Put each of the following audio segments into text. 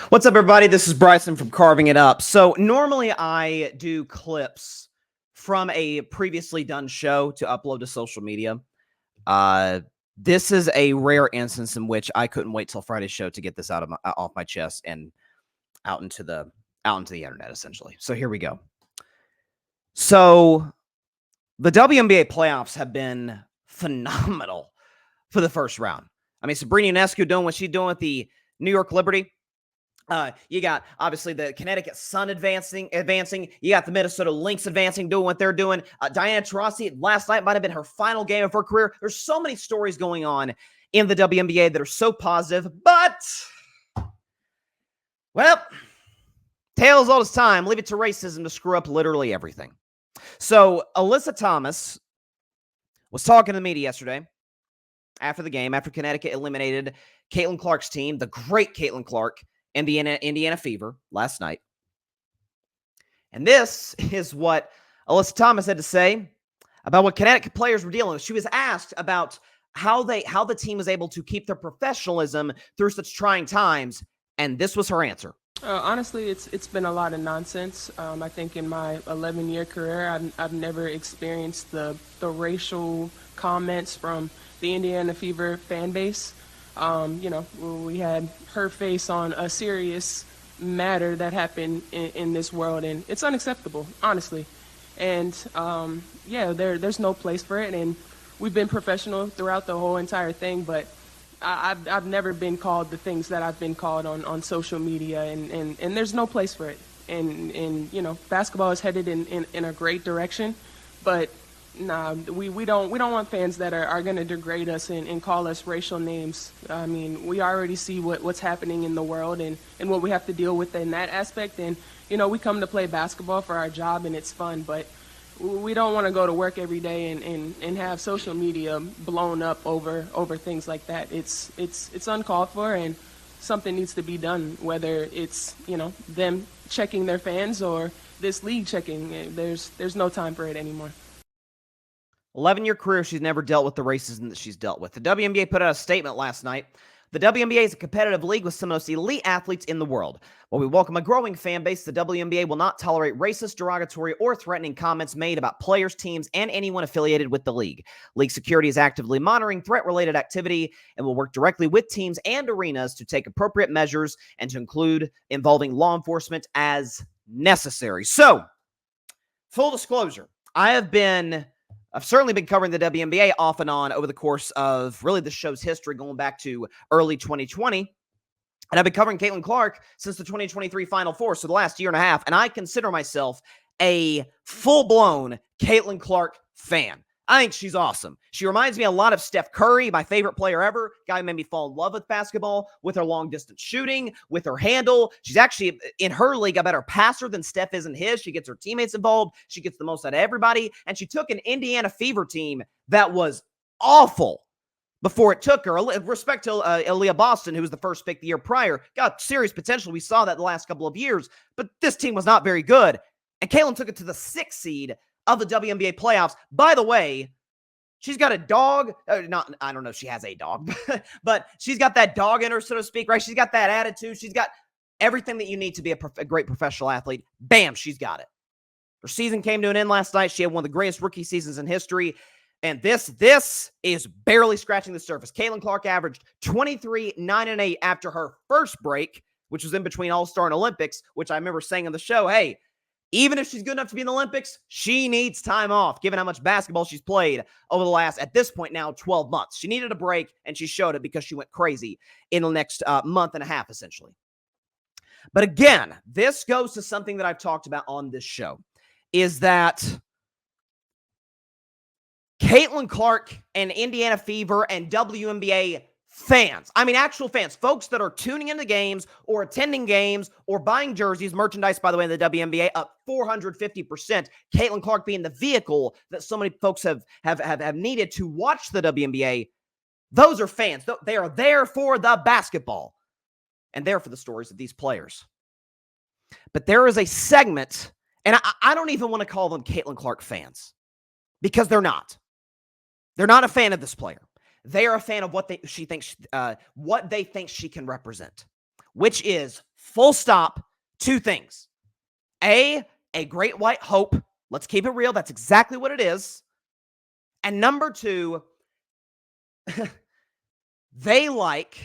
What's up, everybody? This is Bryson from Carving It Up. So normally I do clips from a previously done show to upload to social media. This is a rare instance in which I couldn't wait till Friday's show to get this off my chest and out into the internet, essentially. So here we go. So the WNBA playoffs have been phenomenal for the first round. I mean, Sabrina Ionescu doing what she's doing with the New York Liberty. You got, obviously, the Connecticut Sun advancing. You got the Minnesota Lynx advancing, doing what they're doing. Diana Taurasi, last night might have been her final game of her career. There's so many stories going on in the WNBA that are so positive. But, well, tale as old as time. Leave it to racism to screw up literally everything. So, Alyssa Thomas was talking to the media yesterday after the game, after Connecticut eliminated Caitlin Clark's team, the great Caitlin Clark, Indiana Fever last night. And this is what Alyssa Thomas had to say about what Connecticut players were dealing with. She was asked about how the team was able to keep their professionalism through such trying times, and this was her answer. Honestly, it's been a lot of nonsense. I think in my 11-year career, I've never experienced the racial comments from the Indiana Fever fan base. We had her face on a serious matter that happened in this world, and it's unacceptable, honestly. And there's no place for it, and we've been professional throughout the whole entire thing, but I've never been called the things that I've been called on social media, and there's no place for it. And basketball is headed in a great direction, but nah, we don't want fans that are going to degrade us and call us racial names. I mean, we already see what's happening in the world and what we have to deal with in that aspect. And, we come to play basketball for our job and it's fun, but we don't want to go to work every day and have social media blown up over things like that. It's uncalled for, and something needs to be done, whether it's, them checking their fans or this league checking. There's no time for it anymore. 11-year career, she's never dealt with the racism that she's dealt with. The WNBA put out a statement last night. The WNBA is a competitive league with some of the most elite athletes in the world. While we welcome a growing fan base, the WNBA will not tolerate racist, derogatory, or threatening comments made about players, teams, and anyone affiliated with the league. League security is actively monitoring threat-related activity and will work directly with teams and arenas to take appropriate measures and to include involving law enforcement as necessary. So, full disclosure, I've certainly been covering the WNBA off and on over the course of really the show's history, going back to early 2020. And I've been covering Caitlin Clark since the 2023 Final Four, so the last year and a half. And I consider myself a full-blown Caitlin Clark fan. I think she's awesome. She reminds me a lot of Steph Curry, my favorite player ever. Guy who made me fall in love with basketball, with her long-distance shooting, with her handle. She's actually, in her league, a better passer than Steph is in his. She gets her teammates involved. She gets the most out of everybody. And she took an Indiana Fever team that was awful before it took her. Respect to Aaliyah Boston, who was the first pick the year prior. Got serious potential. We saw that the last couple of years. But this team was not very good. And Caitlin took it to the 6th seed of the WNBA playoffs. By the way, she's got a dog. I don't know if she has a dog, but she's got that dog in her, so to speak, right? She's got that attitude. She's got everything that you need to be a great professional athlete. Bam, she's got it. Her season came to an end last night. She had one of the greatest rookie seasons in history. And this is barely scratching the surface. Caitlin Clark averaged 23, 9, and 8 after her first break, which was in between All-Star and Olympics, which I remember saying on the show, hey, even if she's good enough to be in the Olympics, she needs time off, given how much basketball she's played over the last, at this point now, 12 months. She needed a break, and she showed it because she went crazy in the next month and a half, essentially. But again, this goes to something that I've talked about on this show, is that Caitlin Clark and Indiana Fever and WNBA fans, I mean actual fans, folks that are tuning into games or attending games or buying jerseys, merchandise, by the way, in the WNBA, up 450%. Caitlin Clark being the vehicle that so many folks have needed to watch the WNBA. Those are fans. They are there for the basketball and there for the stories of these players. But there is a segment, and I don't even want to call them Caitlin Clark fans, because they're not. They're not a fan of this player. They are a fan of what they think she can represent, which is Full stop. Two things. A great white hope. Let's keep it real. That's exactly what it is. And number two, they love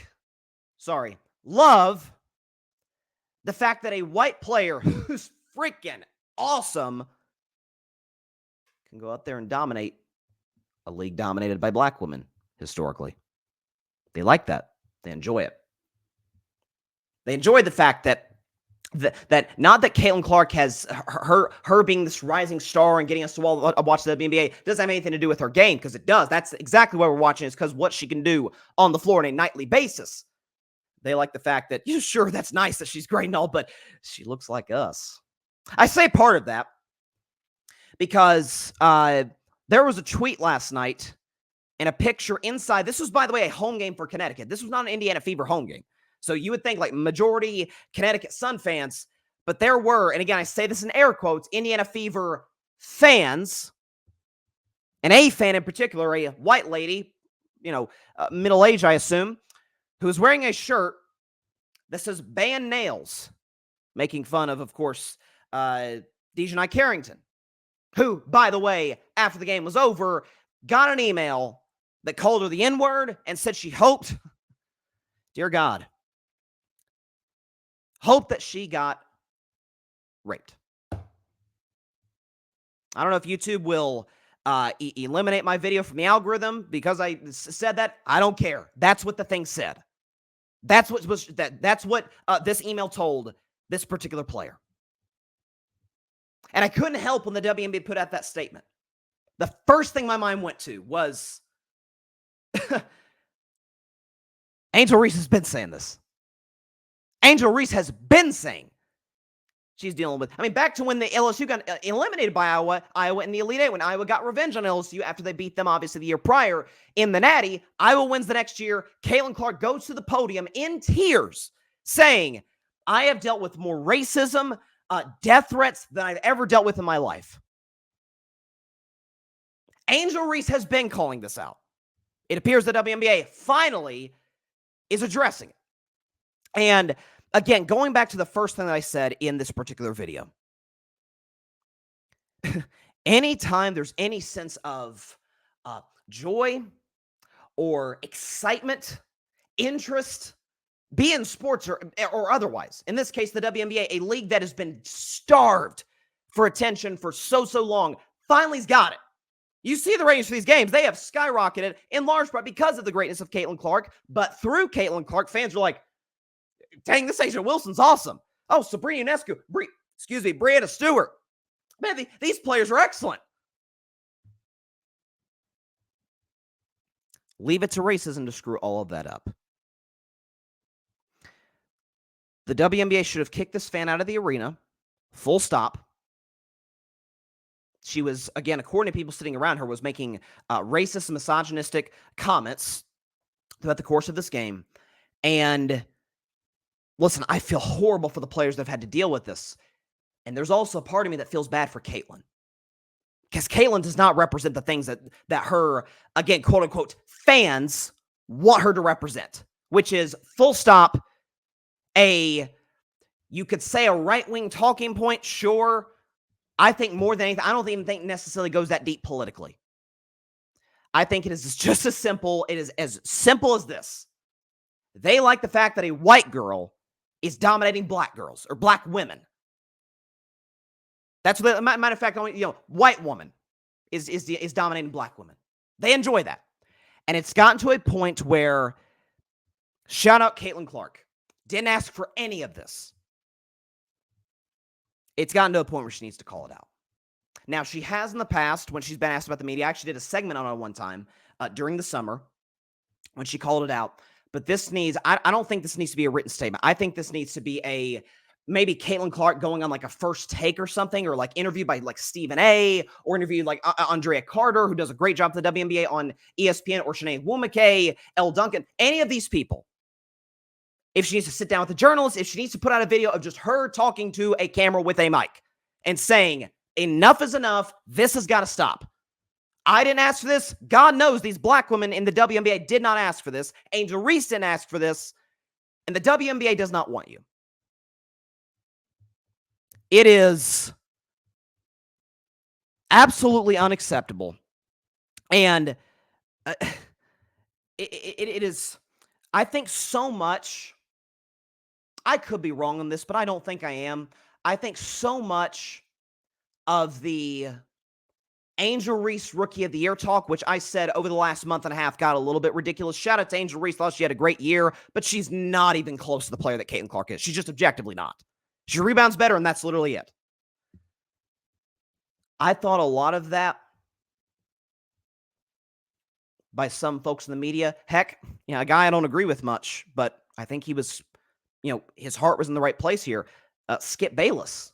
the fact that a white player who's freaking awesome can go out there and dominate a league dominated by black women historically. They like that. They enjoy it. They enjoy the fact that not that Caitlin Clark has her being this rising star and getting us to all watch the WNBA doesn't have anything to do with her game, because it does. That's exactly why we're watching, is because what she can do on the floor on a nightly basis. They like the fact that, sure, that's nice that she's great and all, but she looks like us. I say part of that because there was a tweet last night and a picture inside. This was, by the way, a home game for Connecticut. This was not an Indiana Fever home game. So you would think like majority Connecticut Sun fans, but there were, and again, I say this in air quotes, Indiana Fever fans, and a fan in particular, a white lady, middle-aged, I assume, who was wearing a shirt that says "Ban Nails," making fun of course, Dejanai Carrington, who, by the way, after the game was over, got an email that called her the N-word and said she hoped, dear God, hope that she got raped. I don't know if YouTube will eliminate my video from the algorithm because I said that. I don't care. That's what the thing said. That's what this email told this particular player. And I couldn't help when the WNBA put out that statement. The first thing my mind went to was Angel Reese has been saying this. Angel Reese has been saying she's dealing with. I mean, back to when the LSU got eliminated by Iowa in the Elite Eight, when Iowa got revenge on LSU after they beat them, obviously, the year prior in the Natty. Iowa wins the next year. Caitlin Clark goes to the podium in tears saying, I have dealt with more racism, death threats than I've ever dealt with in my life. Angel Reese has been calling this out. It appears the WNBA finally is addressing it. And again, going back to the first thing that I said in this particular video, anytime there's any sense of joy or excitement, interest, be in sports or otherwise, in this case, the WNBA, a league that has been starved for attention for so long, finally's got it. You see the ratings for these games, they have skyrocketed in large part because of the greatness of Caitlin Clark, but through Caitlin Clark, fans are like, dang, this Asia Wilson's awesome. Oh, Sabrina Ionescu, Brianna Stewart. Man, these players are excellent. Leave it to racism to screw all of that up. The WNBA should have kicked this fan out of the arena. Full stop. She was, again, according to people sitting around her, was making racist and misogynistic comments throughout the course of this game. And listen, I feel horrible for the players that have had to deal with this. And there's also a part of me that feels bad for Caitlin. Because Caitlin does not represent the things that her, again, quote unquote, fans want her to represent. Which is, full stop, you could say a right-wing talking point, sure. I think more than anything, I don't even think necessarily goes that deep politically. I think it is just as simple. It is as simple as this. They like the fact that a white girl is dominating black girls or black women. That's what, matter of fact, white woman is dominating black women. They enjoy that. And it's gotten to a point where, shout out Caitlin Clark, didn't ask for any of this. It's gotten to a point where she needs to call it out. Now, she has in the past, when she's been asked about the media, I actually did a segment on it one time during the summer when she called it out. But this needs, I don't think this needs to be a written statement. I think this needs to be maybe Caitlin Clark going on like a First Take or something, or like interviewed by like Stephen A, or interviewed like Andrea Carter, who does a great job for the WNBA on ESPN, or Sinead Wumake, Elle Duncan, any of these people. If she needs to sit down with the journalist, if she needs to put out a video of just her talking to a camera with a mic and saying, enough is enough, this has got to stop. I didn't ask for this. God knows these black women in the WNBA did not ask for this. Angel Reese didn't ask for this. And the WNBA does not want you. It is absolutely unacceptable. And uh, it is, I think so much, I could be wrong on this, but I don't think I am. I think so much of the Angel Reese Rookie of the Year talk, which I said over the last month and a half got a little bit ridiculous. Shout out to Angel Reese. Thought she had a great year, but she's not even close to the player that Caitlin Clark is. She's just objectively not. She rebounds better, and that's literally it. I thought a lot of that by some folks in the media. Heck, a guy I don't agree with much, but I think he was, his heart was in the right place here. Skip Bayless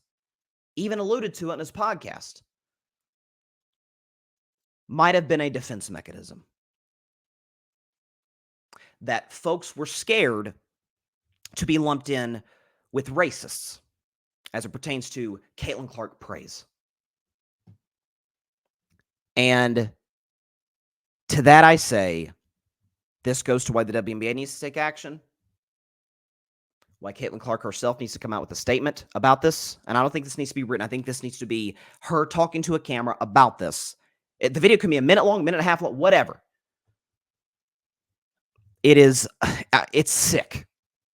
even alluded to it in his podcast. Might have been a defense mechanism. That folks were scared to be lumped in with racists as it pertains to Caitlin Clark praise. And to that I say, this goes to why the WNBA needs to take action, why Caitlin Clark herself needs to come out with a statement about this. And I don't think this needs to be written. I think this needs to be her talking to a camera about this. The video can be a minute long, minute and a half long, whatever. It's sick.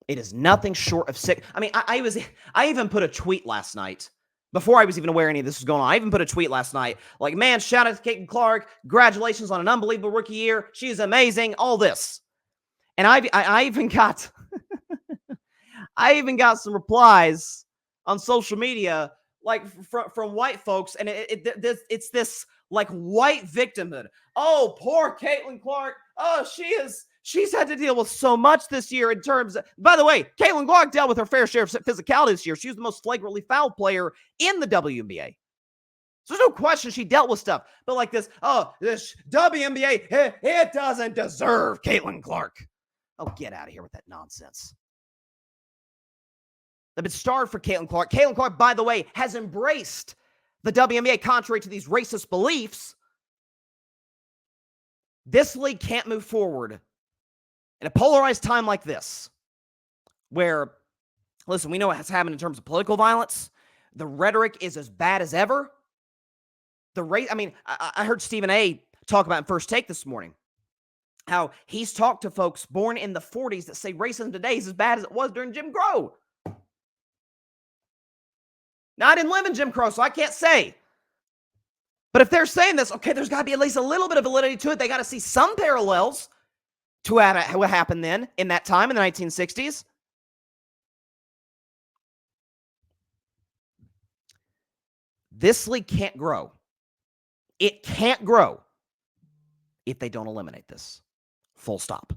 It is nothing short of sick. I mean, I even put a tweet last night before I was even aware any of this was going on. I even put a tweet last night like, man, shout out to Caitlin Clark. Congratulations on an unbelievable rookie year. She's amazing. All this. And I even got I even got some replies on social media like from white folks, and it's this like white victimhood. Oh, poor Caitlin Clark. Oh, she's had to deal with so much this year in terms of, by the way, Caitlin Clark dealt with her fair share of physicality this year. She was the most flagrantly foul player in the WNBA. So there's no question she dealt with stuff. But like this WNBA, it doesn't deserve Caitlin Clark. Oh, get out of here with that nonsense. They've been starved for Caitlin Clark. Caitlin Clark, by the way, has embraced the WNBA contrary to these racist beliefs. This league can't move forward in a polarized time like this, where, listen, we know what has happened in terms of political violence. The rhetoric is as bad as ever. I heard Stephen A. talk about in First Take this morning, how he's talked to folks born in the 40s that say racism today is as bad as it was during Jim Crow. Now, I didn't live in Jim Crow, so I can't say. But if they're saying this, okay, there's got to be at least a little bit of validity to it. They got to see some parallels to what happened then in that time in the 1960s. This league can't grow. It can't grow if they don't eliminate this. Full stop.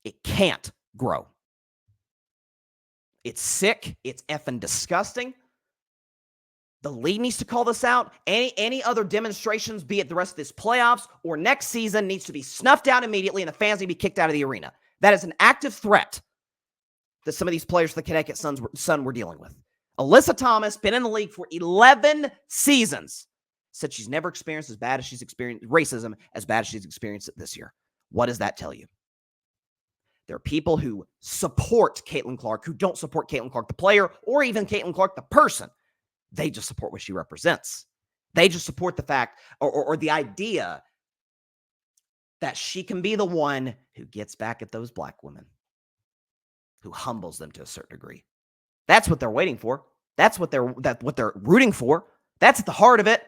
It can't grow. It's sick. It's effing disgusting. The league needs to call this out. Any other demonstrations, be it the rest of this playoffs or next season, needs to be snuffed out immediately, and the fans need to be kicked out of the arena. That is an active threat that some of these players for the Connecticut Sun were dealing with. Alyssa Thomas, been in the league for 11 seasons, said she's never experienced as bad as she's experienced racism as bad as she's experienced it this year. What does that tell you? There are people who support Caitlin Clark who don't support Caitlin Clark, the player, or even Caitlin Clark, the person. They just support what she represents. They just support the fact or the idea that she can be the one who gets back at those black women, who humbles them to a certain degree. That's what they're waiting for. That's what they're rooting for. That's at the heart of it.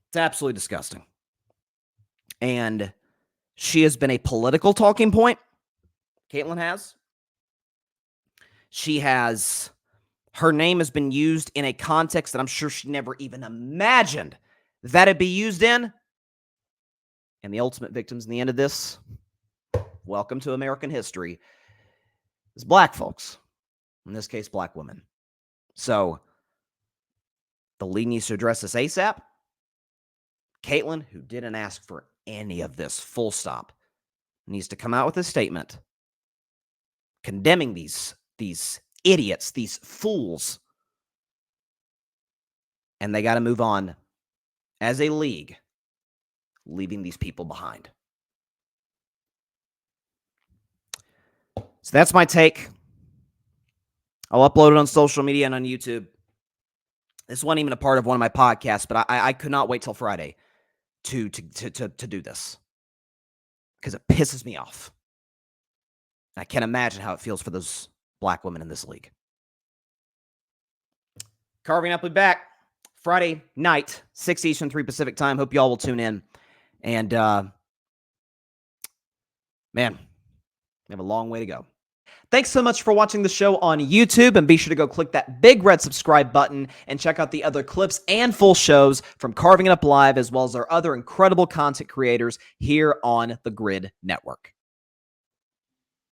It's absolutely disgusting. And she has been a political talking point. Caitlin has. Her name has been used in a context that I'm sure she never even imagined that it'd be used in. And the ultimate victims in the end of this, welcome to American history, is black folks. In this case, black women. So the league needs to address this ASAP. Caitlin, who didn't ask for any of this, full stop, needs to come out with a statement condemning these idiots, these fools. And they got to move on as a league, leaving these people behind. So that's my take. I'll upload it on social media and on YouTube. This wasn't even a part of one of my podcasts, but I could not wait till Friday to do this because it pisses me off. I can't imagine how it feels for those black women in this league. Carving Up will be back Friday night, 6 Eastern, 3 Pacific time. Hope y'all will tune in. And, man, we have a long way to go. Thanks so much for watching the show on YouTube, and be sure to go click that big red subscribe button and check out the other clips and full shows from Carving It Up Live, as well as our other incredible content creators here on the Grid Network.